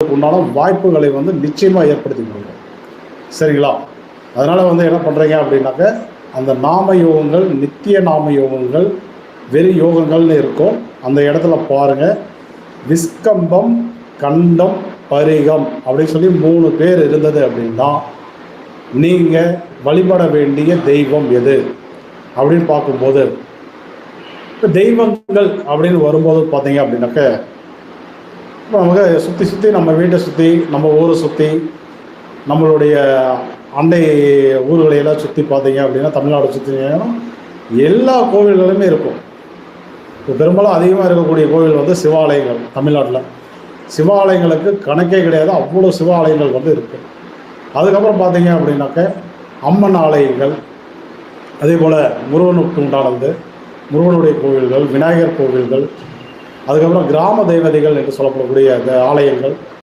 வாழ்வதற்கு உண்டான வாய்ப்புகளை வந்து நிச்சயமாக ஏற்படுத்தி கொடுக்கும். சரிங்களா? அதனால் வந்து என்ன பண்ணுறீங்க அப்படின்னாக்க, அந்த நாம யோகங்கள், நித்திய நாம யோகங்கள், வெறி யோகங்கள்னு இருக்கும். அந்த இடத்துல பாருங்கள், விஸ்கம்பம், கண்டம், பரிகம் அப்படின்னு சொல்லி 3 பேர் இருந்தது அப்படின்னா, நீங்கள் வழிபட வேண்டிய தெய்வம் எது அப்படின்னு பார்க்கும்போது, இப்போ தெய்வங்கள் அப்படின்னு வரும்போது பார்த்தீங்க அப்படின்னாக்க, நமக்கு சுற்றி நம்ம வீட்டை சுற்றி, நம்ம ஊரை சுற்றி, நம்மளுடைய அண்டை ஊர்களையெல்லாம் சுற்றி பார்த்தீங்க அப்படின்னா, தமிழ்நாடு சுற்றிங்கன்னா எல்லா கோவில்களுமே இருக்கும். இப்போ பெரும்பாலும் அதிகமாக இருக்கக்கூடிய கோவில் வந்து சிவாலயங்கள். தமிழ்நாட்டில் சிவாலயங்களுக்கு கணக்கே கிடையாது, அவ்வளோ சிவாலயங்கள் வந்து இருக்குது. அதுக்கப்புறம் பார்த்தீங்க அப்படின்னாக்க அம்மன் ஆலயங்கள், அதே போல் முருகனுக்கு உண்டானது, முருகனுடைய கோவில்கள், விநாயகர் கோவில்கள், அதுக்கப்புறம் கிராம தெய்வதைகள் என்று சொல்லப்படக்கூடிய அந்த ஆலயங்கள்,